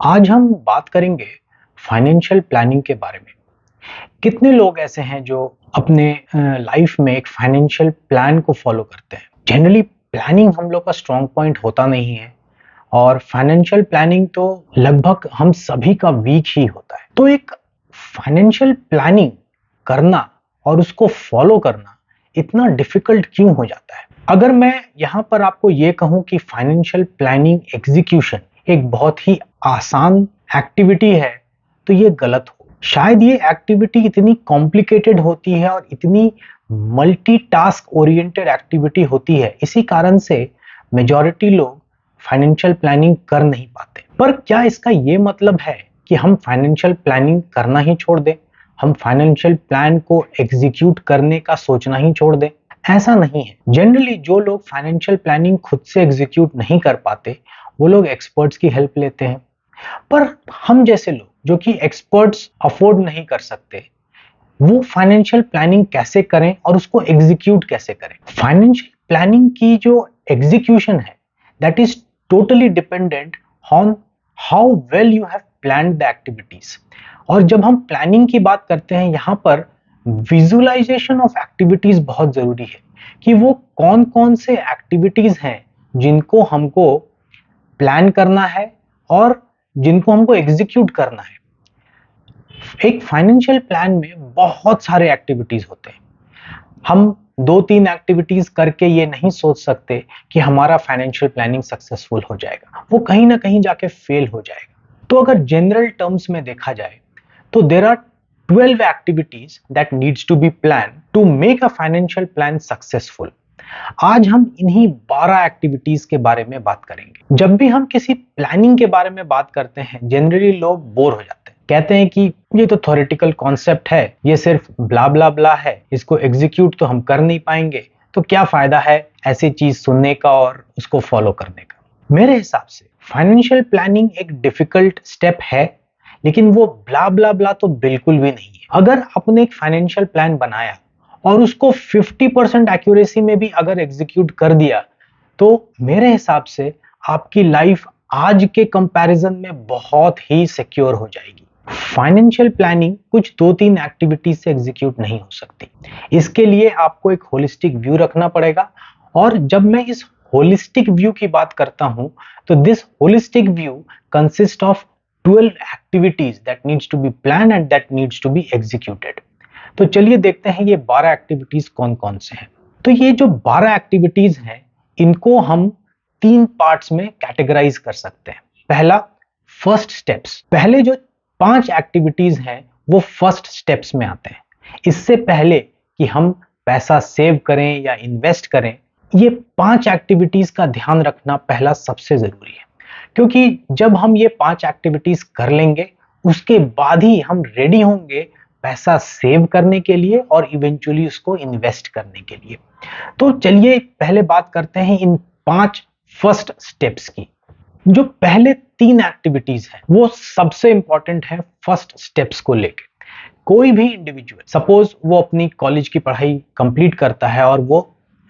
आज हम बात करेंगे फाइनेंशियल प्लानिंग के बारे में। कितने लोग ऐसे हैं जो अपने लाइफ में एक फाइनेंशियल प्लान को फॉलो करते हैं। जनरली प्लानिंग हम लोग का स्ट्रॉन्ग पॉइंट होता नहीं है और फाइनेंशियल प्लानिंग तो लगभग हम सभी का वीक ही होता है। तो एक फाइनेंशियल प्लानिंग करना और उसको फॉलो करना इतना डिफिकल्ट क्यों हो जाता है? अगर मैं यहाँ पर आपको ये कहूँ कि फाइनेंशियल प्लानिंग एग्जीक्यूशन एक बहुत ही आसान एक्टिविटी है, तो ये गलत हो। शायद ये एक्टिविटी इतनी कॉम्प्लिकेटेड होती है और इतनी मल्टीटास्क ओरिएंटेड एक्टिविटी होती है, इसी कारण से मेजॉरिटी लोग फाइनेंशियल प्लानिंग कर नहीं पाते। पर क्या इसका ये मतलब है कि हम फाइनेंशियल प्लानिंग करना ही छोड़ दें? हम फाइनेंशियल प्लान को एग्जीक्यूट करने का सोचना ही छोड़ दें? ऐसा नहीं है। जनरली जो लोग फाइनेंशियल प्लानिंग खुद से एग्जीक्यूट नहीं कर पाते, वो लोग एक्सपर्ट्स की हेल्प लेते हैं। पर हम जैसे लोग जो कि एक्सपर्ट्स अफोर्ड नहीं कर सकते, वो फाइनेंशियल प्लानिंग कैसे करें और उसको एग्जीक्यूट कैसे करें? फाइनेंशियल प्लानिंग की जो एग्जीक्यूशन है, that is totally dependent on how well you have planned the activities. और जब हम प्लानिंग की बात करते हैं, यहाँ पर विजुअलाइजेशन ऑफ एक्टिविटीज बहुत जरूरी है कि वो कौन कौन से एक्टिविटीज हैं जिनको हमको प्लान करना है और जिनको हमको एग्जीक्यूट करना है। एक फाइनेंशियल प्लान में बहुत सारे एक्टिविटीज होते हैं। हम 2-3 एक्टिविटीज करके ये नहीं सोच सकते कि हमारा फाइनेंशियल प्लानिंग सक्सेसफुल हो जाएगा। वो कहीं ना कहीं जाके फेल हो जाएगा। तो अगर जनरल टर्म्स में देखा जाए तो there are 12 activities that needs to be plan to make a financial plan successful. आज हम इन्हीं 12 एक्टिविटीज के बारे में बात करेंगे। जब भी हम किसी प्लानिंग के बारे में बात करते हैं, जनरली लोग बोर हो जाते हैं, कहते हैं कि ये तो थ्योरेटिकल कॉन्सेप्ट है, ये सिर्फ ब्ला ब्ला ब्ला है, इसको एग्जीक्यूट तो हम कर नहीं पाएंगे, तो क्या फायदा है ऐसी चीज सुनने का और उसको फॉलो करने का। मेरे हिसाब से फाइनेंशियल प्लानिंग एक डिफिकल्ट स्टेप है, लेकिन वो ब्ला ब्ला ब्ला तो बिल्कुल भी नहीं है। अगर आपने एक फाइनेंशियल प्लान बनाया और उसको 50% एक्यूरेसी में भी अगर एग्जीक्यूट कर दिया, तो मेरे हिसाब से आपकी लाइफ आज के कंपैरिजन में बहुत ही सिक्योर हो जाएगी। फाइनेंशियल प्लानिंग कुछ 2-3 एक्टिविटीज से एग्जीक्यूट नहीं हो सकती। इसके लिए आपको एक होलिस्टिक व्यू रखना पड़ेगा। और जब मैं इस होलिस्टिक व्यू की बात करता हूं, तो this holistic view consist of 12 activities that needs to be planned and that needs to be executed. तो चलिए देखते हैं ये 12 एक्टिविटीज कौन कौन से हैं। तो ये जो 12 एक्टिविटीज हैं, इनको हम 3 पार्ट्स में कैटेगराइज कर सकते हैं। पहला, फर्स्ट स्टेप्स। पहले जो 5 एक्टिविटीज हैं वो फर्स्ट स्टेप्स में आते हैं। इससे पहले कि हम पैसा सेव करें या इन्वेस्ट करें, ये 5 एक्टिविटीज का ध्यान रखना पहला सबसे जरूरी है। क्योंकि जब हम ये 5 एक्टिविटीज कर लेंगे, उसके बाद ही हम रेडी होंगे पैसा सेव करने के लिए और इवेंचुअली उसको इन्वेस्ट करने के लिए। तो चलिए पहले बात करते हैं इन 5 फर्स्ट स्टेप्स की। जो पहले 3 एक्टिविटीज है वो सबसे इंपॉर्टेंट है फर्स्ट स्टेप्स को लेके। कोई भी इंडिविजुअल, सपोज वो अपनी कॉलेज की पढ़ाई कंप्लीट करता है और वो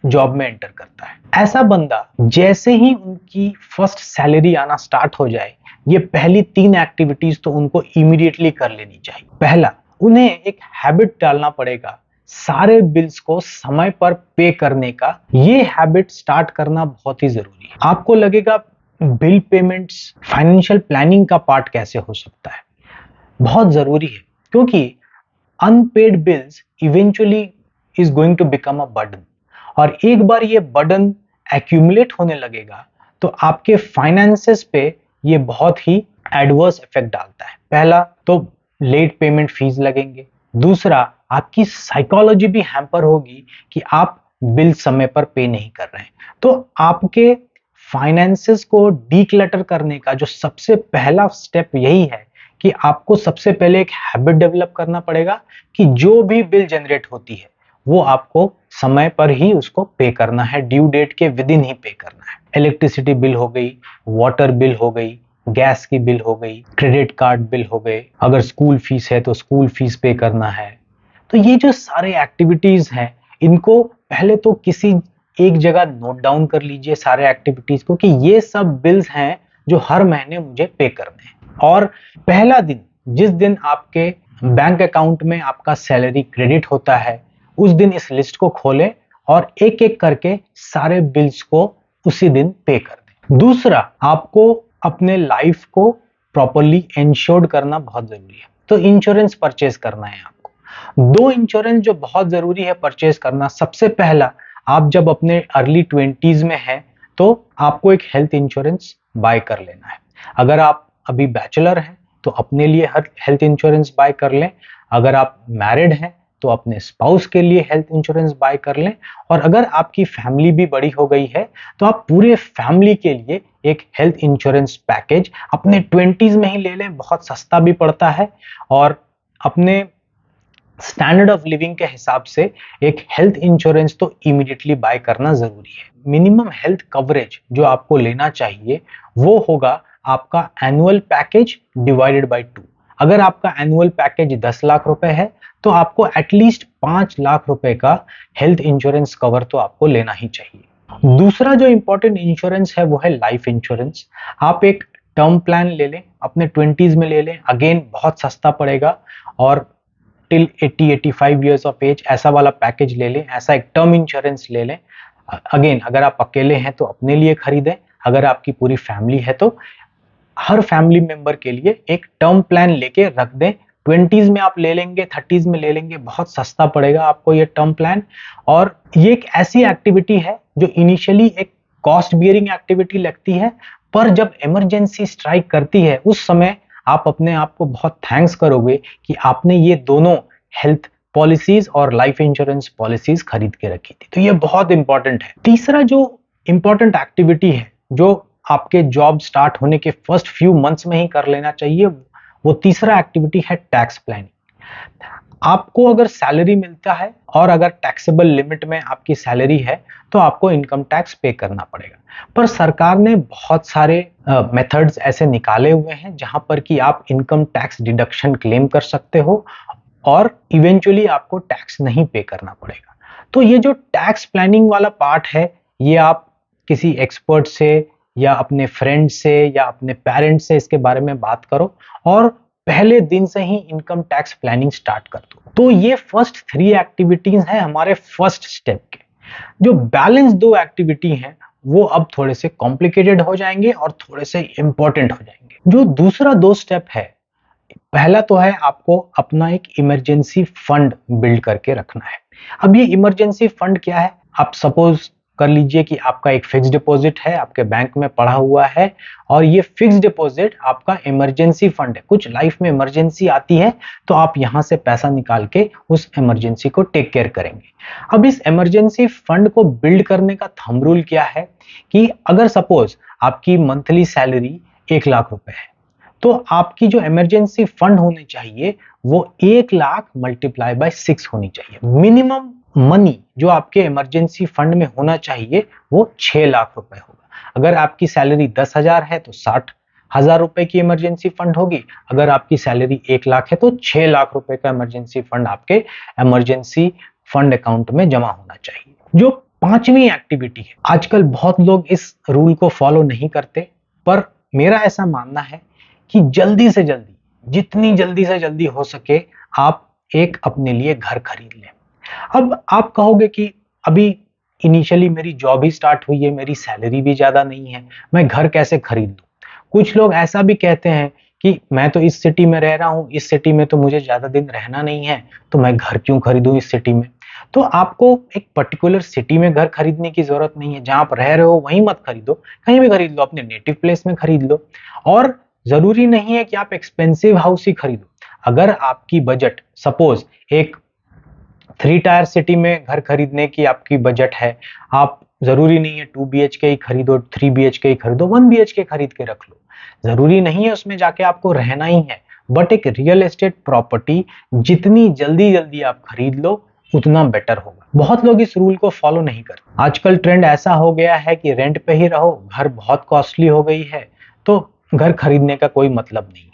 जॉब में एंटर करता है, ऐसा बंदा जैसे ही उनकी फर्स्ट सैलरी आना स्टार्ट हो जाए, ये पहली 3 एक्टिविटीज तो उनको इमीडिएटली कर लेनी चाहिए। पहला, उन्हें एक हैबिट डालना पड़ेगा सारे बिल्स को समय पर पे करने का। ये हैबिट स्टार्ट करना बहुत ही जरूरी है। आपको लगेगा बिल पेमेंट्स फाइनेंशियल प्लानिंग का पार्ट कैसे हो सकता है? बहुत जरूरी है, क्योंकि unpaid bills eventually is going to become a burden. और एक बार ये बर्डन एक्यूमुलेट होने लगेगा तो आपके फाइनेंसेस पे ये बहुत ही एडवर्स इफेक्ट डालता है। पहला तो लेट पेमेंट फीस लगेंगे। दूसरा, आपकी साइकोलॉजी भी हैम्पर होगी कि आप बिल समय पर पे नहीं कर रहे हैं। तो आपके फाइनेंसेस को डीक्लटर करने का जो सबसे पहला स्टेप यही है कि आपको सबसे पहले एक हैबिट डेवलप करना पड़ेगा कि जो भी बिल जनरेट होती है वो आपको समय पर ही उसको पे करना है, ड्यू डेट के विद इन ही पे करना है। इलेक्ट्रिसिटी बिल हो गई, वाटर बिल हो गई, गैस की बिल हो गई, क्रेडिट कार्ड बिल हो गए, अगर स्कूल फीस है तो स्कूल फीस पे करना है। तो ये जो सारे एक्टिविटीज हैं, इनको पहले तो किसी एक जगह नोट डाउन कर लीजिए सारे एक्टिविटीज को, कि ये सब बिल्स हैं जो हर महीने मुझे पे करने हैं। और पहला दिन, जिस दिन आपके बैंक अकाउंट में आपका सैलरी क्रेडिट होता है, उस दिन इस लिस्ट को खोलें और एक एक करके सारे बिल्स को उसी दिन पे कर दें। दूसरा, आपको अपने लाइफ को प्रॉपर्ली इंश्योर्ड करना बहुत जरूरी है, तो इंश्योरेंस परचेज करना है आपको। दो इंश्योरेंस जो बहुत जरूरी है परचेज करना। सबसे पहला, आप जब अपने अर्ली 20s में हैं तो आपको एक हेल्थ इंश्योरेंस बाय कर लेना है। अगर आप अभी बैचलर हैं तो अपने लिए हेल्थ इंश्योरेंस बाय कर लें। अगर आप मैरिड हैं तो अपने स्पाउस के लिए हेल्थ इंश्योरेंस बाय कर लें। और अगर आपकी फैमिली भी बड़ी हो गई है तो आप पूरे फैमिली के लिए एक हेल्थ इंश्योरेंस पैकेज अपने 20s में ही ले लें। बहुत सस्ता भी पड़ता है और अपने स्टैंडर्ड ऑफ लिविंग के हिसाब से एक हेल्थ इंश्योरेंस तो इमीडिएटली बाय करना जरूरी है। मिनिमम हेल्थ कवरेज जो आपको लेना चाहिए वो होगा आपका एनुअल पैकेज डिवाइडेड बाय 2। अगर आपका एनुअल पैकेज 10 लाख रुपए है तो आपको एटलीस्ट 5 लाख रुपए का हेल्थ इंश्योरेंस कवर तो आपको लेना ही चाहिए। दूसरा जो इंपॉर्टेंट इंश्योरेंस है वो है लाइफ इंश्योरेंस। आप एक टर्म प्लान ले लें, अपने 20s में ले लें। अगेन बहुत सस्ता पड़ेगा और टिल 80-85 ईयर्स ऑफ एज ऐसा वाला पैकेज ले लें, ऐसा एक टर्म इंश्योरेंस ले लें। अगेन अगर आप अकेले हैं तो अपने लिए खरीदें, अगर आपकी पूरी फैमिली है तो हर फैमिली मेंबर के लिए एक टर्म प्लान लेके रख दें। 20s में आप ले लेंगे, 30s में ले लेंगे, बहुत सस्ता पड़ेगा आपको ये टर्म प्लान। और ये एक ऐसी एक्टिविटी है जो इनिशियली एक कॉस्ट बियरिंग एक्टिविटी लगती है, पर जब इमरजेंसी स्ट्राइक करती है उस समय आप अपने आप को बहुत थैंक्स करोगे कि आपने ये दोनों हेल्थ पॉलिसीज और लाइफ इंश्योरेंस पॉलिसीज खरीद के रखी थी। तो ये बहुत इंपॉर्टेंट है। तीसरा जो इंपॉर्टेंट एक्टिविटी है जो आपके जॉब स्टार्ट होने के फर्स्ट फ्यू मंथ्स में ही कर लेना चाहिए, वो तीसरा एक्टिविटी है टैक्स प्लानिंग। आपको अगर सैलरी मिलता है और अगर टैक्सेबल लिमिट में आपकी सैलरी है तो आपको इनकम टैक्स पे करना पड़ेगा। पर सरकार ने बहुत सारे मेथड्स ऐसे निकाले हुए हैं जहां पर कि आप इनकम टैक्स डिडक्शन क्लेम कर सकते हो और इवेंचुअली आपको टैक्स नहीं पे करना पड़ेगा। तो ये जो टैक्स प्लानिंग वाला पार्ट है, ये आप किसी एक्सपर्ट से या अपने फ्रेंड से या अपने पेरेंट्स से इसके बारे में बात करो और पहले दिन से ही इनकम टैक्स प्लानिंग स्टार्ट कर दो। तो ये फर्स्ट 3 एक्टिविटीज हैं हमारे फर्स्ट स्टेप के। जो बैलेंस 2 एक्टिविटी हैं वो अब थोड़े से कॉम्प्लिकेटेड हो जाएंगे और थोड़े से इंपॉर्टेंट हो जाएंगे। जो दूसरा 2 स्टेप है, पहला तो है आपको अपना एक इमरजेंसी फंड बिल्ड करके रखना है। अब ये इमरजेंसी फंड क्या है? आप सपोज कर लीजिए कि आपका एक फिक्स डिपॉजिट है, आपके बैंक में पड़ा हुआ है और ये फिक्स डिपॉजिट आपका इमरजेंसी फंड है। कुछ लाइफ में इमरजेंसी आती है तो आप यहां से पैसा निकाल के उस इमरजेंसी को टेक केयर करेंगे। अब इस इमरजेंसी फंड को बिल्ड करने का थंब रूल क्या है कि अगर सपोज आपकी मंथली सैलरी 1 लाख रुपए है तो आपकी जो इमरजेंसी फंड होनी चाहिए वो 1 लाख मल्टीप्लाई बाय 6 होनी चाहिए। मिनिमम मनी जो आपके इमरजेंसी फंड में होना चाहिए वो 6 लाख रुपए होगा। अगर आपकी सैलरी 10,000 है तो 60,000 रुपए की इमरजेंसी फंड होगी। अगर आपकी सैलरी 1 लाख है तो 6 लाख रुपए का इमरजेंसी फंड आपके इमरजेंसी फंड अकाउंट में जमा होना चाहिए। जो 5वीं एक्टिविटी है, आजकल बहुत लोग इस रूल को फॉलो नहीं करते, पर मेरा ऐसा मानना है कि जल्दी से जल्दी, जितनी जल्दी से जल्दी हो सके, आप एक अपने लिए घर खरीद लें। अब आप कहोगे कि अभी इनिशियली मेरी जॉब ही स्टार्ट हुई है, मेरी सैलरी भी ज्यादा नहीं है, मैं घर कैसे खरीद लूं? कुछ लोग ऐसा भी कहते हैं कि मैं तो इस सिटी में रह रहा हूं, इस सिटी में तो मुझे ज्यादा दिन रहना नहीं है, तो मैं घर क्यों खरीदूं इस सिटी में? तो आपको एक पर्टिकुलर सिटी में घर खरीदने की जरूरत नहीं है। जहां आप रह रहे हो वहीं मत खरीदो, कहीं भी खरीद लो, अपने नेटिव प्लेस में खरीद लो। और जरूरी नहीं है कि आप एक्सपेंसिव हाउस ही खरीदो। अगर आपकी बजट सपोज एक 3 टायर सिटी में घर खरीदने की आपकी बजट है, आप जरूरी नहीं है 2 BHK ही खरीदो, 3 BHK ही खरीदो, 1 BHK खरीद के रख लो। जरूरी नहीं है उसमें जाके आपको रहना ही है, बट एक रियल एस्टेट प्रॉपर्टी जितनी जल्दी जल्दी आप खरीद लो उतना बेटर होगा। बहुत लोग इस रूल को फॉलो नहीं करते। आजकल ट्रेंड ऐसा हो गया है कि रेंट पे ही रहो, घर बहुत कॉस्टली हो गई है तो घर खरीदने का कोई मतलब नहीं है।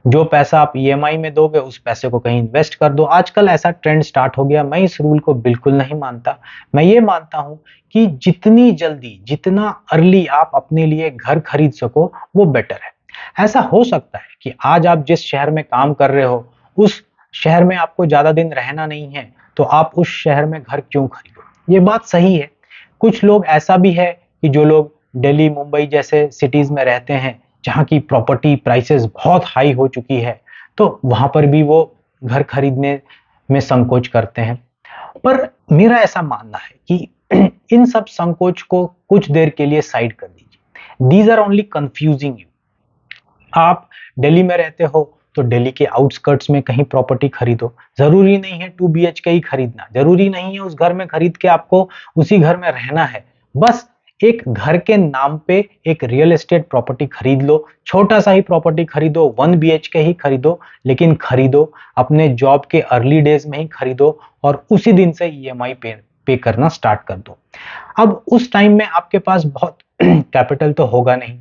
जो पैसा आप EMI में दोगे उस पैसे को कहीं इन्वेस्ट कर दो। आजकल ऐसा ट्रेंड स्टार्ट हो गया। मैं इस रूल को बिल्कुल नहीं मानता। मैं ये मानता हूं कि जितनी जल्दी, जितना अर्ली आप अपने लिए घर खरीद सको वो बेटर है। ऐसा हो सकता है कि आज आप जिस शहर में काम कर रहे हो उस शहर में आपको ज्यादा दिन रहना नहीं है, तो आप उस शहर में घर क्यों खरीदो। ये बात सही है। कुछ लोग ऐसा भी है कि जो लोग दिल्ली मुंबई जैसे सिटीज में रहते हैं जहाँ की प्रॉपर्टी प्राइसेस बहुत हाई हो चुकी है, तो वहां पर भी वो घर खरीदने में संकोच करते हैं। पर मेरा ऐसा मानना है कि इन सब संकोच को कुछ देर के लिए साइड कर दीजिए। These are only confusing you. आप दिल्ली में रहते हो तो दिल्ली के आउटस्कर्ट्स में कहीं प्रॉपर्टी खरीदो। जरूरी नहीं है 2 BHK ही खरीदना, जरूरी नहीं है उस घर में खरीद के आपको उसी घर में रहना है। बस एक घर के नाम पे एक रियल एस्टेट प्रॉपर्टी खरीद लो, छोटा सा ही प्रॉपर्टी खरीदो, 1 BHK ही खरीदो, लेकिन खरीदो अपने जॉब के अर्ली डेज में ही खरीदो और उसी दिन से EMI पे करना स्टार्ट कर दो। अब उस टाइम में आपके पास बहुत कैपिटल तो होगा नहीं।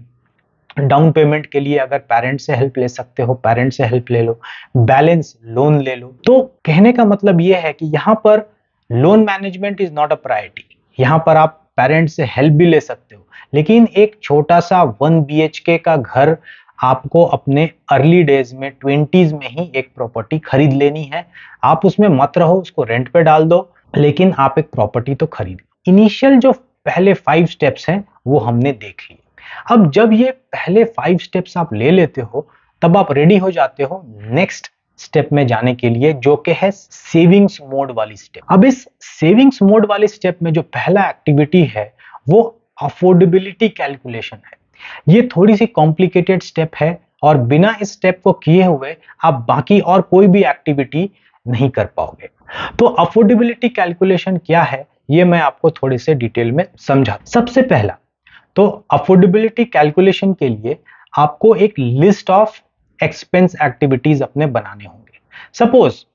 डाउन पेमेंट के लिए अगर पेरेंट्स से हेल्प ले सकते हो, पेरेंट्स से हेल्प ले लो, बैलेंस लोन ले लो। तो कहने का मतलब ये है कि यहाँ पर loan management is not a priority. यहाँ पर आप पेरेंट्स से हेल्प भी ले सकते हो, लेकिन एक छोटा सा 1 BHK का घर आपको अपने अर्ली डेज में 20s में ही एक प्रॉपर्टी खरीद लेनी है। आप उसमें मत रहो, उसको रेंट पे डाल दो, लेकिन आप एक प्रॉपर्टी तो खरीद। इनिशियल जो पहले 5 स्टेप्स हैं वो हमने देख लिए। अब जब ये पहले 5 स्टेप्स आप ले लेते हो, तब आप रेडी हो जाते हो नेक्स्ट स्टेप में जाने के लिए, जो कि है सेविंग्स मोड वाली स्टेप। अब इस सेविंग्स मोड वाली स्टेप में जो पहला एक्टिविटी है वो अफोर्डेबिलिटी कैलकुलेशन है। ये थोड़ी सी कॉम्प्लिकेटेड स्टेप है और बिना इस स्टेप को किए हुए आप बाकी और कोई भी एक्टिविटी नहीं कर पाओगे। तो अफोर्डेबिलिटी कैलकुलेशन क्या है ये मैं आपको थोड़ी से डिटेल में समझा। सबसे पहला तो अफोर्डेबिलिटी कैलकुलेशन के लिए आपको एक लिस्ट ऑफ एक्सपेंस एक्टिविटीज अपने बनाने होंगे। सपोज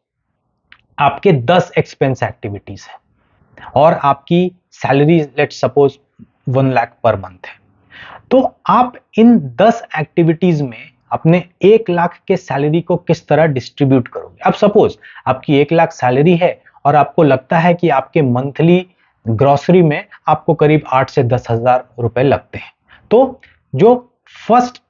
आपके 10 एक्सपेंस एक्टिविटीज है और आपकी salary let's suppose 1 lakh per month है, तो आप इन 10 एक्टिविटीज में अपने 1 लाख के सैलरी को किस तरह डिस्ट्रीब्यूट करोगे। अब सपोज आपकी 1 लाख सैलरी है और आपको लगता है कि आपके मंथली ग्रोसरी में आपको करीब 8 से 10 हजार रुपए लगते हैं, तो जो फर्स्ट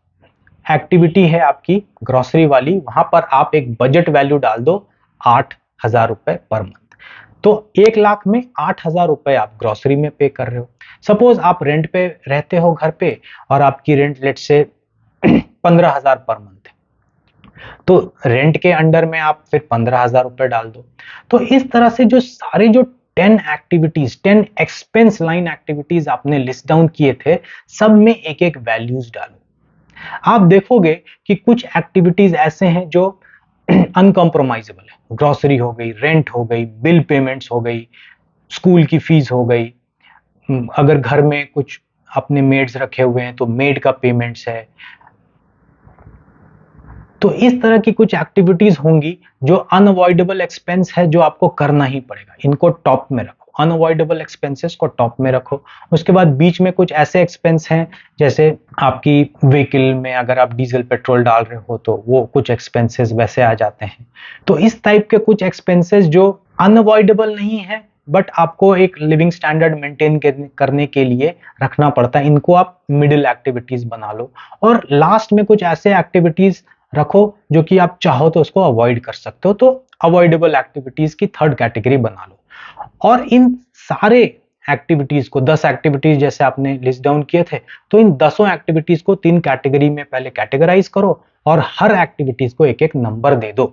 एक्टिविटी है आपकी ग्रोसरी वाली, वहां पर आप एक बजट वैल्यू डाल दो 8,000 रुपए पर मंथ। तो 1 लाख में 8,000 रुपए आप ग्रोसरी में पे कर रहे हो। सपोज आप रेंट पे रहते हो घर पे और आपकी रेंट लेट से 15,000 पर मंथ है, तो रेंट के अंडर में आप फिर 15,000 रुपए डाल दो। तो इस तरह से जो सारे जो 10 एक्टिविटीज 10 एक्सपेंस लाइन एक्टिविटीज आपने लिस्ट डाउन किए थे, सब में एक एक वैल्यूज डालो। आप देखोगे कि कुछ एक्टिविटीज ऐसे हैं जो अनकॉम्प्रोमाइजेबल है। ग्रोसरी हो गई, रेंट हो गई, बिल पेमेंट्स हो गई, स्कूल की फीस हो गई, अगर घर में कुछ अपने मेड्स रखे हुए हैं तो मेड का पेमेंट्स है। तो इस तरह की कुछ एक्टिविटीज होंगी जो अनअवॉइडेबल एक्सपेंस है, जो आपको करना ही पड़ेगा। इनको टॉप में रखो, अनअवॉइडेबल एक्सपेंसेस को टॉप में रखो। उसके बाद बीच में कुछ ऐसे एक्सपेंस हैं जैसे आपकी व्हीकल में अगर आप डीजल पेट्रोल डाल रहे हो तो वो कुछ एक्सपेंसेस वैसे आ जाते हैं। तो इस टाइप के कुछ एक्सपेंसेस जो अनअवॉइडेबल नहीं है बट आपको एक लिविंग स्टैंडर्ड मेंटेन करने के लिए रखना पड़ता है, इनको आप मिडिल एक्टिविटीज बना लो। और लास्ट में कुछ ऐसे एक्टिविटीज रखो जो कि आप चाहो तो उसको अवॉइड कर सकते हो, तो अवॉइडेबल एक्टिविटीज की थर्ड कैटेगरी बना लो। और इन सारे एक्टिविटीज को 10 एक्टिविटीज जैसे आपने लिस्ट डाउन किए थे, तो इन 10 एक्टिविटीज को 3 कैटेगरी में पहले कैटेगराइज करो और हर एक्टिविटीज को एक एक नंबर दे दो।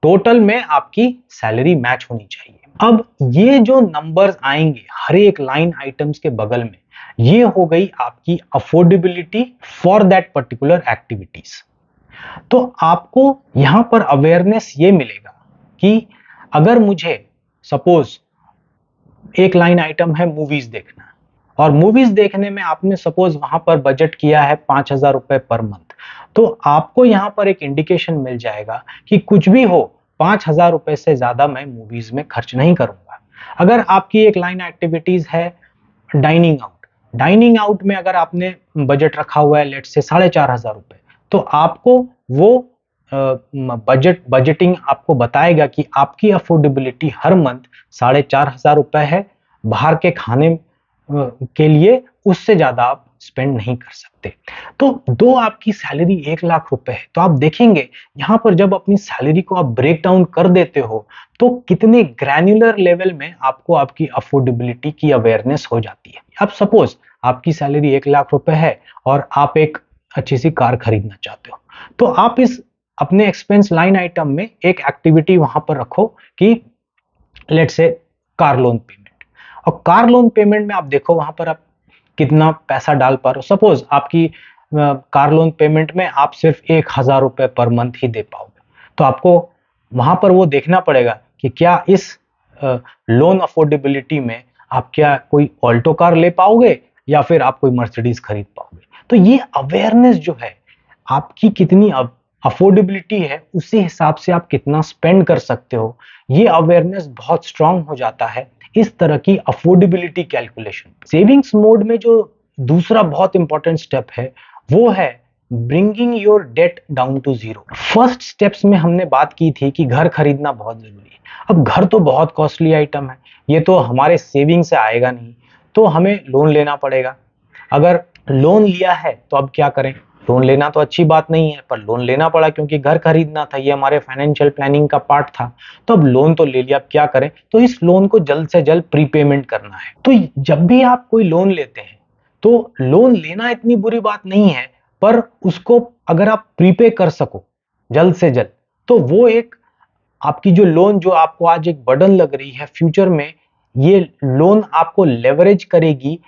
टोटल में आपकी सैलरी मैच होनी चाहिए। अब ये जो नंबर्स आएंगे हर एक लाइन आइटम्स के बगल में, ये हो गई आपकी affordability for that particular activities. तो आपको यहां पर अवेयरनेस ये मिलेगा कि अगर मुझे सपोज एक लाइन आइटम है मूवीज देखना, और मूवीज देखने में आपने सपोज वहां पर बजट किया है 5,000 रुपए पर मंथ, तो आपको यहां पर एक इंडिकेशन मिल जाएगा कि कुछ भी हो 5,000 रुपए से ज्यादा मैं मूवीज में खर्च नहीं करूंगा। अगर आपकी एक लाइन एक्टिविटीज है डाइनिंग आउट, डाइनिंग आउट में अगर आपने बजट रखा हुआ है लेट से 4,500 रुपए, तो आपको वो बजटिंग आपको बताएगा कि आपकी अफोर्डेबिलिटी हर मंथ 4,500 रुपए है। बाहर के खाने के लिए उससे ज्यादा आप स्पेंड नहीं कर सकते। तो दो आपकी सैलरी 1 लाख रुपए है, तो आप देखेंगे यहाँ पर जब अपनी सैलरी को आप ब्रेक डाउन कर देते हो तो कितने ग्रैन्युलर लेवल में आपको आपकी अफोर्डेबिलिटी की अवेयरनेस हो जाती है। अब सपोज आपकी सैलरी 1 लाख रुपए है और आप एक अच्छी सी कार खरीदना चाहते हो, तो आप इस अपने एक्सपेंस लाइन आइटम में एक एक्टिविटी वहां पर रखो कि let's say car loan payment. और कार लोन पेमेंट में आप देखो वहां पर आप कितना पैसा डाल पा रहे हो। सपोज आपकी कार लोन पेमेंट में आप सिर्फ 1,000 रुपए पर मंथ ही दे पाओगे, तो आपको वहां पर वो देखना पड़ेगा कि क्या इस लोन अफोर्डेबिलिटी में आप क्या कोई ऑल्टो कार ले पाओगे या फिर आप कोई मर्सिडीज खरीद पाओगे। तो ये अवेयरनेस जो है आपकी कितनी अफोर्डेबिलिटी है, उसी हिसाब से आप कितना स्पेंड कर सकते हो, ये अवेयरनेस बहुत स्ट्रांग हो जाता है इस तरह की अफोर्डेबिलिटी कैलकुलेशन। सेविंग्स मोड में जो दूसरा बहुत इंपॉर्टेंट स्टेप है वो है bringing your debt down to zero. First steps में हमने बात की थी कि घर खरीदना बहुत जरूरी है। अब घर तो बहुत कॉस्टली आइटम है, ये तो हमारे सेविंग से आएगा नहीं, तो हमें लोन लेना पड़ेगा। अगर लोन लिया है तो अब क्या करें, लोन लेना तो अच्छी बात नहीं है पर लोन लेना पड़ा क्योंकि घर खरीदना था, ये हमारे फाइनेंशियल प्लानिंग का पार्ट था। तो अब लोन तो ले लिया, अब क्या करें, तो इस लोन को जल्द से जल्द प्रीपेमेंट करना है। तो जब भी आप कोई लोन लेते हैं तो लोन लेना इतनी बुरी बात नहीं है, पर उसको अगर आप प्रीपे कर सको जल्द से जल्द तो वो एक आपकी जो लोन जो आपको आज एक बर्डन लग रही है, फ्यूचर में ये लोन आपको लेवरेज करेगी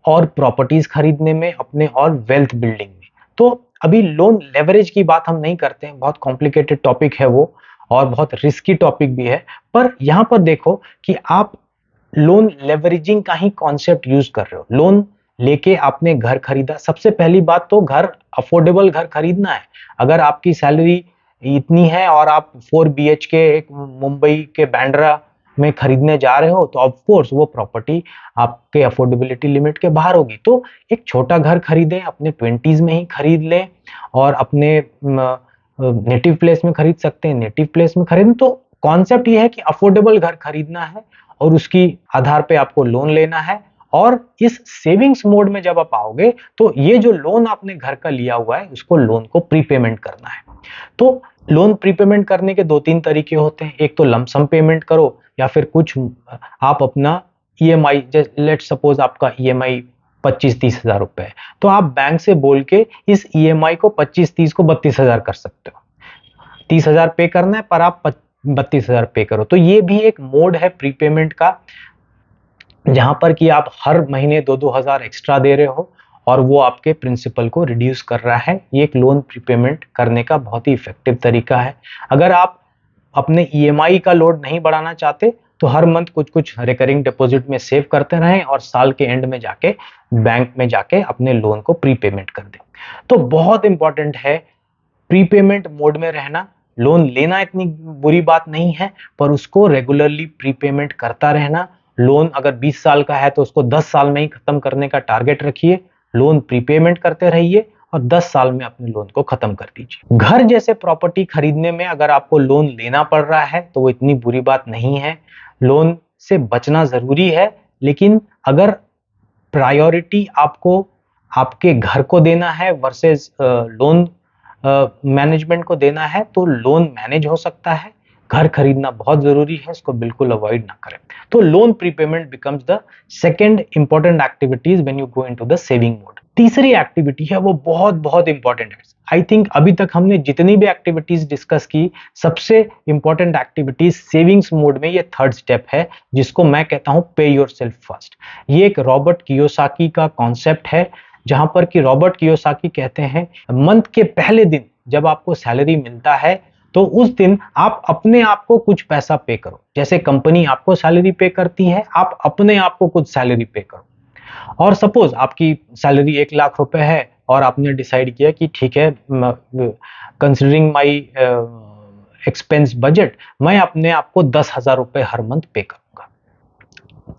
और प्रॉपर्टीज खरीदने में अपने और वेल्थ बिल्डिंग में। तो अभी लोन लेवरेज की बात हम नहीं करते हैं, बहुत कॉम्प्लिकेटेड टॉपिक है वो और बहुत रिस्की टॉपिक भी है, पर यहां पर देखो कि आप लोन लेवरेजिंग का ही कॉन्सेप्ट यूज कर रहे हो। लोन लेके आपने घर खरीदा, सबसे पहली बात तो घर अफोर्डेबल घर खरीदना है। अगर आपकी सैलरी इतनी है और आप 4 BHK एक मुंबई के बांद्रा में खरीदने जा रहे हो तो ऑफ कोर्स वो प्रॉपर्टी आपके अफोर्डेबिलिटी लिमिट के बाहर होगी। तो एक छोटा घर खरीदें, अपने 20s में ही खरीद लें और अपने नेटिव प्लेस में खरीद सकते हैं, नेटिव प्लेस में खरीदें। तो कॉन्सेप्ट ये है कि अफोर्डेबल घर खरीदना है और उसकी आधार पे आपको लोन लेना है। और इस सेविंग्स मोड में जब आप आओगे तो ये जो लोन आपने घर का लिया हुआ है उसको लोन को प्रीपेमेंट करना है। तो लोन प्रीपेमेंट करने के 2-3 तरीके होते हैं, एक तो लमसम पेमेंट करो या फिर कुछ आप अपना ईएमआई, लेट्स सपोज आपका ईएमआई 25-30 हजार रुपए है, तो आप बैंक से बोल के इस ईएमआई को 25-30 को 32,000 कर सकते हो। 30,000 पे करना है पर आप 32,000 पे करो। तो ये भी एक मोड है प्रीपेमेंट का, जहां पर कि आप हर महीने 2-2 हजार एक्स्ट्रा दे रहे हो और वो आपके प्रिंसिपल को रिड्यूस कर रहा है। ये एक लोन प्रीपेमेंट करने का बहुत ही इफेक्टिव तरीका है। अगर आप अपने ईएमआई का लोड नहीं बढ़ाना चाहते तो हर मंथ कुछ कुछ रिकरिंग डिपॉजिट में सेव करते रहें और साल के एंड में जाके बैंक में जाके अपने लोन को प्रीपेमेंट कर दें। तो बहुत इंपॉर्टेंट है प्रीपेमेंट मोड में रहना। लोन लेना इतनी बुरी बात नहीं है पर उसको रेगुलरली प्रीपेमेंट करता रहना। लोन अगर 20 साल का है तो उसको 10 साल में ही खत्म करने का टारगेट रखिए, लोन प्रीपेमेंट करते रहिए और 10 साल में अपने लोन को खत्म कर दीजिए। घर जैसे प्रॉपर्टी खरीदने में अगर आपको लोन लेना पड़ रहा है तो वो इतनी बुरी बात नहीं है। लोन से बचना जरूरी है, लेकिन अगर प्रायोरिटी आपको आपके घर को देना है वर्सेस लोन मैनेजमेंट को देना है तो लोन मैनेज हो सकता है, घर खरीदना बहुत जरूरी है, इसको बिल्कुल अवॉइड ना करें। तो loan prepayment becomes the second important activities when you go into the saving mode. तीसरी एक्टिविटी है वो बहुत बहुत इंपॉर्टेंट है। आई थिंक अभी तक हमने जितनी भी एक्टिविटीज डिस्कस की, सबसे इंपॉर्टेंट एक्टिविटीज सेविंग्स मोड में ये थर्ड स्टेप है, जिसको मैं कहता हूं पे योरसेल्फ फर्स्ट। ये एक रॉबर्ट कियोसाकी का कॉन्सेप्ट है, जहां पर कि रॉबर्ट कियोसाकी कहते हैं मंथ के पहले दिन जब आपको सैलरी मिलता है तो उस दिन आप अपने आप को कुछ पैसा पे करो। जैसे कंपनी आपको सैलरी पे करती है, आप अपने आप को कुछ सैलरी पे करो। और सपोज आपकी सैलरी 1 लाख रुपए है और आपने डिसाइड किया कि ठीक है, कंसिडरिंग माई एक्सपेंस बजट, मैं अपने आप को 10,000 रुपए हर मंथ पे करूंगा।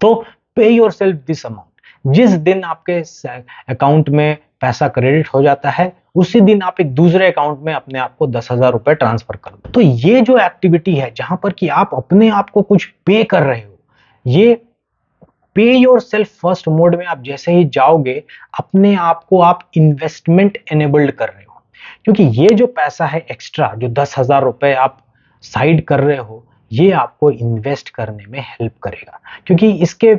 तो पे योर सेल्फ दिस अमाउंट। जिस दिन आपके अकाउंट में पैसा क्रेडिट हो जाता है उसी दिन आप एक दूसरे अकाउंट में अपने आप को 10,000 रुपए ट्रांसफर कर दो। तो ये जो एक्टिविटी है जहां पर कि आप अपने आप को कुछ पे कर रहे हो, ये पे योर सेल्फ फर्स्ट मोड में आप जैसे ही जाओगे, अपने आप को आप इन्वेस्टमेंट एनेबल्ड कर रहे हो, क्योंकि ये जो पैसा है एक्स्ट्रा, जो 10,000 रुपए आप साइड कर रहे हो, ये आपको इन्वेस्ट करने में हेल्प करेगा, क्योंकि इसके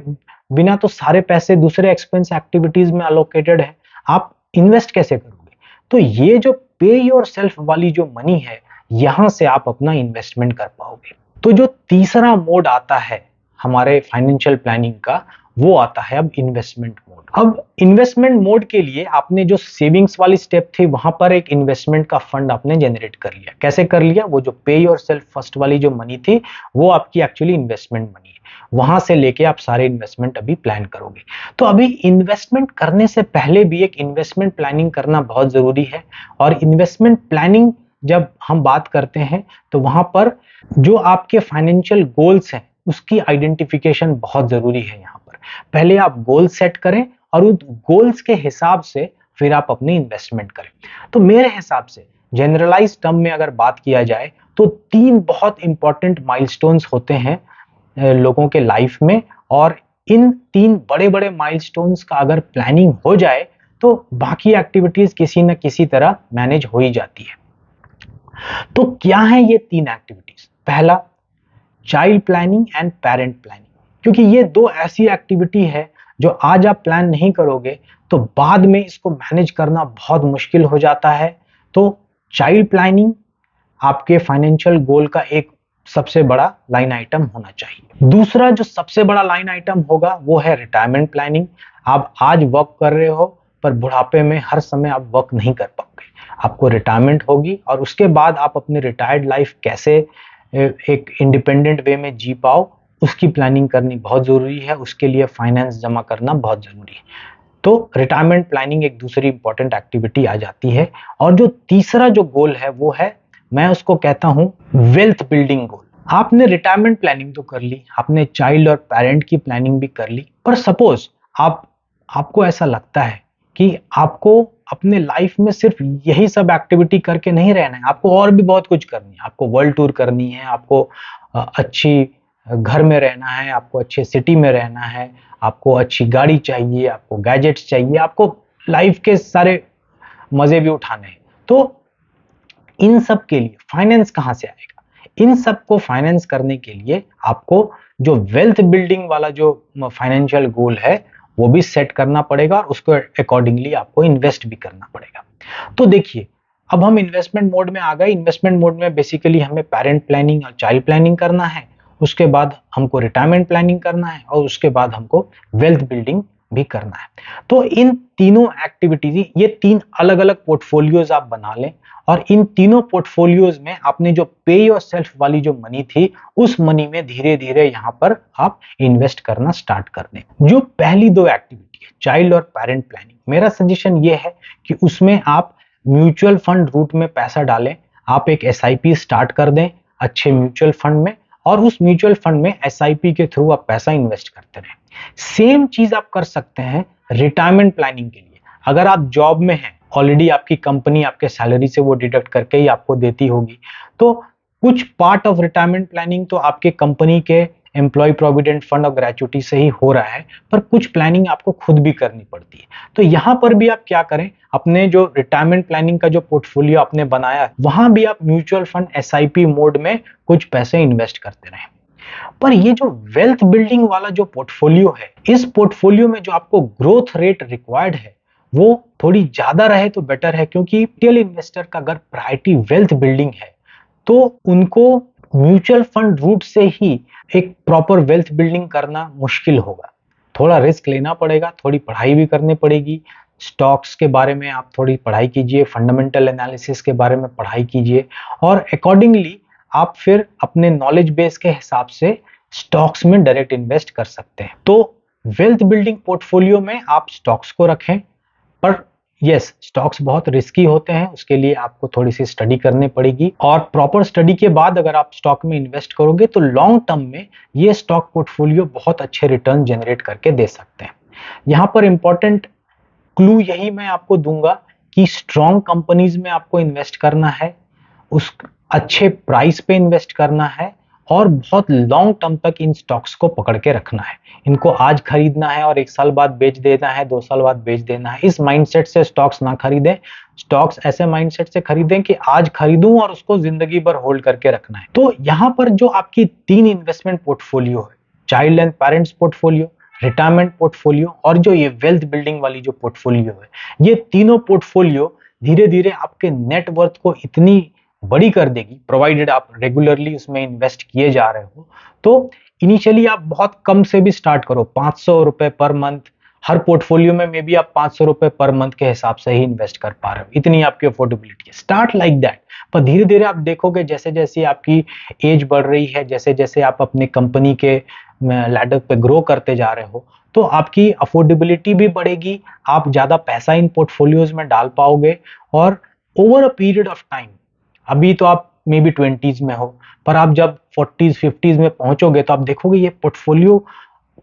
बिना तो सारे पैसे दूसरे एक्सपेंस एक्टिविटीज में अलोकेटेड है, आप इन्वेस्ट कैसे करोगे? तो ये जो पे योर सेल्फ वाली जो मनी है, यहां से आप अपना इन्वेस्टमेंट कर पाओगे। तो जो तीसरा मोड आता है हमारे फाइनेंशियल प्लानिंग का, वो आता है अब इन्वेस्टमेंट मोड। अब इन्वेस्टमेंट मोड के लिए आपने जो सेविंग्स वाली स्टेप थी, वहां पर एक इन्वेस्टमेंट का फंड आपने जनरेट कर लिया। कैसे कर लिया? वो जो पे योर सेल्फ फर्स्ट वाली जो मनी थी, वो आपकी एक्चुअली इन्वेस्टमेंट मनी है, वहां से लेके आप सारे इन्वेस्टमेंट अभी प्लान करोगे। तो अभी इन्वेस्टमेंट करने से पहले भी एक इन्वेस्टमेंट प्लानिंग करना बहुत जरूरी है। और इन्वेस्टमेंट प्लानिंग जब हम बात करते हैं, तो वहां पर जो आपके फाइनेंशियल गोल्स हैं, उसकी आइडेंटिफिकेशन बहुत जरूरी है। यहाँ पर पहले आप गोल सेट करें और उन गोल्स के हिसाब से फिर आप अपनी इन्वेस्टमेंट करें। तो मेरे हिसाब से जनरलाइज टर्म में अगर बात किया जाए, तो 3 बहुत इंपॉर्टेंट माइलस्टोन्स होते हैं लोगों के लाइफ में, और इन 3 बड़े बड़े माइलस्टोन्स का अगर प्लानिंग हो जाए, तो बाकी एक्टिविटीज किसी न किसी तरह मैनेज हो ही जाती है। तो क्या है ये 3 एक्टिविटीज? पहला, child planning and parent planning, क्योंकि ये 2 ऐसी एक्टिविटी है जो आज आप प्लान नहीं करोगे तो बाद में इसको मैनेज करना बहुत मुश्किल हो जाता है। तो चाइल्ड प्लानिंग आपके फाइनेंशियल गोल का एक सबसे बड़ा लाइन आइटम होना चाहिए। दूसरा जो सबसे बड़ा लाइन आइटम होगा, वो है रिटायरमेंट प्लानिंग। आप आज वर्क कर रहे हो, पर बुढ़ापे में हर समय आप वर्क नहीं कर पाओगे, आपको रिटायरमेंट होगी, और उसके बाद आप अपने रिटायर्ड लाइफ कैसे एक इंडिपेंडेंट वे में जी पाओ, उसकी प्लानिंग करनी बहुत जरूरी है। उसके लिए फाइनेंस जमा करना बहुत जरूरी है। तो रिटायरमेंट प्लानिंग एक दूसरी इंपॉर्टेंट एक्टिविटी आ जाती है। और जो तीसरा जो गोल है, वो है, मैं उसको कहता हूं वेल्थ बिल्डिंग गोल। आपने रिटायरमेंट प्लानिंग तो कर ली, आपने चाइल्ड और पेरेंट की प्लानिंग भी कर ली, पर सपोज आपको ऐसा लगता है कि आपको अपने लाइफ में सिर्फ यही सब एक्टिविटी करके नहीं रहना है, आपको और भी बहुत कुछ करनी है। आपको वर्ल्ड टूर करनी है, आपको अच्छी घर में रहना है, आपको अच्छे सिटी में रहना है, आपको अच्छी गाड़ी चाहिए, आपको गैजेट्स चाहिए, आपको लाइफ के सारे मजे भी उठाने हैं। तो इन सब के लिए फाइनेंस कहां से आएगा? इन सब को फाइनेंस करने के लिए आपको जो वेल्थ बिल्डिंग वाला जो फाइनेंशियल गोल है, वो भी सेट करना पड़ेगा, और उसको अकॉर्डिंगली आपको इन्वेस्ट भी करना पड़ेगा। तो देखिए, अब हम इन्वेस्टमेंट मोड में आ गए। इन्वेस्टमेंट मोड में बेसिकली हमें पेरेंट प्लानिंग और चाइल्ड प्लानिंग करना है, उसके बाद हमको रिटायरमेंट प्लानिंग करना है, और उसके बाद हमको वेल्थ बिल्डिंग भी करना है। तो इन तीनों एक्टिविटीज, ये 3 अलग अलग पोर्टफोलियोज आप बना लें, और इन तीनों पोर्टफोलियोज में आपने जो पे योर सेल्फ वाली जो मनी थी, उस मनी में धीरे धीरे यहां पर आप इन्वेस्ट करना स्टार्ट कर दें। जो पहली 2 एक्टिविटी है, चाइल्ड और पेरेंट प्लानिंग, मेरा सजेशन ये है कि उसमें आप म्यूचुअल फंड रूट में पैसा डालें। आप एक एसआईपी स्टार्ट कर दें अच्छे म्यूचुअल फंड में, और उस म्यूचुअल फंड में एसआईपी के थ्रू आप पैसा इन्वेस्ट करते रहें। सेम चीज आप कर सकते हैं रिटायरमेंट प्लानिंग के लिए। अगर आप जॉब में हैं, ऑलरेडी आपकी कंपनी आपके सैलरी से वो डिडक्ट करके ही आपको देती होगी, तो कुछ पार्ट ऑफ रिटायरमेंट प्लानिंग तो आपके कंपनी के एम्प्लॉय प्रोविडेंट फंड और ग्रेचुइटी से ही हो रहा है, पर कुछ प्लानिंग आपको खुद भी करनी पड़ती है। तो यहां पर भी आप क्या करें, अपने जो रिटायरमेंट प्लानिंग का जो पोर्टफोलियो आपने बनाया, वहां भी आप म्यूचुअल फंड एसआईपी मोड में कुछ पैसे इन्वेस्ट करते रहें। पर ये जो वेल्थ बिल्डिंग वाला जो पोर्टफोलियो है, इस पोर्टफोलियो में जो आपको ग्रोथ रेट रिक्वायर्ड है, वो थोड़ी ज्यादा रहे तो बेटर है, क्योंकि रिटेल इन्वेस्टर का अगर प्रायोरिटी वेल्थ बिल्डिंग है, तो उनको म्यूचुअल फंड रूट से ही एक प्रॉपर वेल्थ बिल्डिंग करना मुश्किल होगा। थोड़ा रिस्क लेना पड़ेगा, थोड़ी पढ़ाई भी करनी पड़ेगी। स्टॉक्स के बारे में आप थोड़ी पढ़ाई कीजिए, फंडामेंटल एनालिसिस के बारे में पढ़ाई कीजिए, और अकॉर्डिंगली आप फिर अपने नॉलेज बेस के हिसाब से स्टॉक्स में डायरेक्ट इन्वेस्ट कर सकते हैं। तो वेल्थ बिल्डिंग पोर्टफोलियो में आप स्टॉक्स को रखें, पर यस, स्टॉक्स बहुत रिस्की होते हैं, उसके लिए आपको थोड़ी सी स्टडी करनी पड़ेगी, और प्रॉपर स्टडी के बाद अगर आप स्टॉक में इन्वेस्ट करोगे, तो लॉन्ग टर्म में ये स्टॉक पोर्टफोलियो बहुत अच्छे रिटर्न जनरेट करके दे सकते हैं। यहां पर इंपॉर्टेंट क्लू यही मैं आपको दूंगा कि स्ट्रॉन्ग कंपनीज में आपको इन्वेस्ट करना है, उस अच्छे प्राइस पे इन्वेस्ट करना है, और बहुत लॉन्ग टर्म तक इन स्टॉक्स को पकड़ के रखना है। इनको आज खरीदना है और 1 साल बाद बेच देना है, 2 साल बाद बेच देना है। इस माइंडसेट से स्टॉक्स ना खरीदें। स्टॉक्स ऐसे माइंडसेट से खरीदें कि आज खरीदूं और उसको जिंदगी भर होल्ड करके रखना है। तो यहाँ पर जो आपकी 3 इन्वेस्टमेंट पोर्टफोलियो है, child and parents portfolio, retirement portfolio और जो ये वेल्थ बिल्डिंग वाली जो पोर्टफोलियो है, ये तीनों पोर्टफोलियो धीरे धीरे आपके नेटवर्थ को इतनी बड़ी कर देगी, प्रोवाइडेड आप रेगुलरली उसमें इन्वेस्ट किए जा रहे हो। तो इनिशियली आप बहुत कम से भी स्टार्ट करो, 500 रुपए पर मंथ। हर पोर्टफोलियो में मे बी आप 500 रुपए पर मंथ के हिसाब से ही इन्वेस्ट कर पा रहे हो, इतनी आपकी अफोर्डेबिलिटी है। Start like that. पर धीरे धीरे आप देखोगे जैसे जैसे आपकी एज बढ़ रही है, जैसे जैसे आप अपने कंपनी के लैडर पे ग्रो करते जा रहे हो, तो आपकी अफोर्डेबिलिटी भी बढ़ेगी, आप ज्यादा पैसा इन पोर्टफोलियोज में डाल पाओगे। और over a period of time, अभी तो आप मे बी 20s में हो, पर आप जब 40s 50s में पहुंचोगे तो आप देखोगे ये पोर्टफोलियो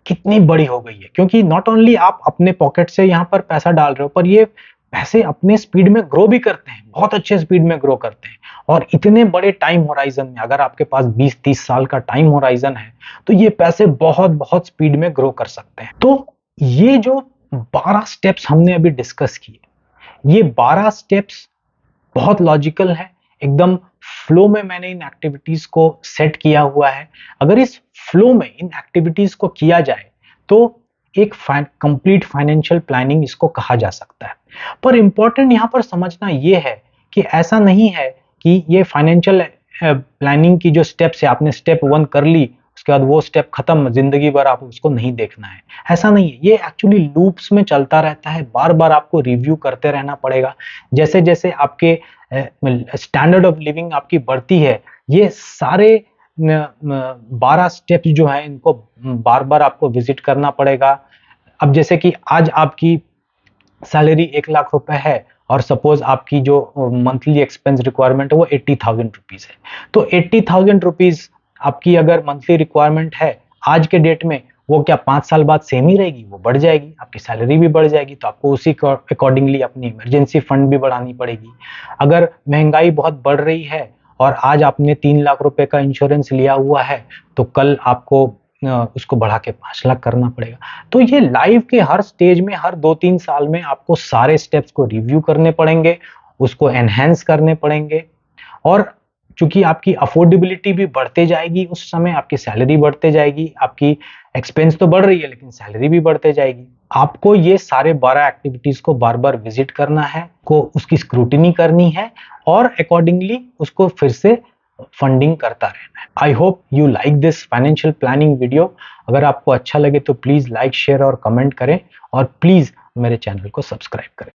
कितनी बड़ी हो गई है। क्योंकि नॉट ओनली आप अपने पॉकेट से यहाँ पर पैसा डाल रहे हो, पर ये पैसे अपने स्पीड में ग्रो भी करते हैं, बहुत अच्छे स्पीड में ग्रो करते हैं। और इतने बड़े टाइम होराइजन में, अगर आपके पास 20-30 साल का टाइम होराइजन है, तो ये पैसे बहुत बहुत स्पीड में ग्रो कर सकते हैं। तो ये जो 12 स्टेप्स हमने अभी डिस्कस किए, ये 12 स्टेप्स बहुत लॉजिकल है, एकदम फ्लो में मैंने इन एक्टिविटीज को सेट किया हुआ है। अगर इस फ्लो में इन एक्टिविटीज को किया जाए तो एक कंप्लीट फाइनेंशियल प्लानिंग इसको कहा जा सकता है। पर इंपॉर्टेंट यहाँ पर समझना ये है कि ऐसा नहीं है कि ये फाइनेंशियल प्लानिंग की जो स्टेप्स है, आपने स्टेप 1 कर ली, उसके बाद वो स्टेप खत्म, जिंदगी भर आप उसको नहीं देखना है, ऐसा नहीं है। ये एक्चुअली लूप्स में चलता रहता है, बार बार आपको रिव्यू करते रहना पड़ेगा। जैसे जैसे आपके स्टैंडर्ड ऑफ लिविंग आपकी बढ़ती है, ये सारे 12 स्टेप्स जो है इनको बार बार आपको विजिट करना पड़ेगा। अब जैसे कि आज आपकी सैलरी 1 लाख रुपए है और सपोज आपकी जो मंथली एक्सपेंस रिक्वायरमेंट है वो 80,000 रुपीज है, तो 80,000 रुपीज आपकी अगर मंथली रिक्वायरमेंट है आज के डेट में, वो क्या 5 साल बाद सेम ही रहेगी? वो बढ़ जाएगी, आपकी सैलरी भी बढ़ जाएगी, तो आपको उसी अकॉर्डिंगली अपनी इमरजेंसी फंड भी बढ़ानी पड़ेगी। अगर महंगाई बहुत बढ़ रही है और आज आपने 3 लाख रुपए का इंश्योरेंस लिया हुआ है, तो कल आपको उसको बढ़ा के 5 लाख करना पड़ेगा। तो ये लाइफ के हर स्टेज में, हर 2-3 साल में आपको सारे स्टेप्स को रिव्यू करने पड़ेंगे, उसको एनहेंस करने पड़ेंगे। और चूंकि आपकी अफोर्डेबिलिटी भी बढ़ते जाएगी, उस समय आपकी सैलरी बढ़ते जाएगी, आपकी एक्सपेंस तो बढ़ रही है लेकिन सैलरी भी बढ़ते जाएगी। आपको ये सारे 12 एक्टिविटीज को बार बार विजिट करना है, को उसकी स्क्रूटिनी करनी है और अकॉर्डिंगली उसको फिर से फंडिंग करता रहना है। I hope you like this financial planning video. अगर आपको अच्छा लगे तो प्लीज लाइक, शेयर और कमेंट करें और प्लीज मेरे चैनल को सब्सक्राइब करें।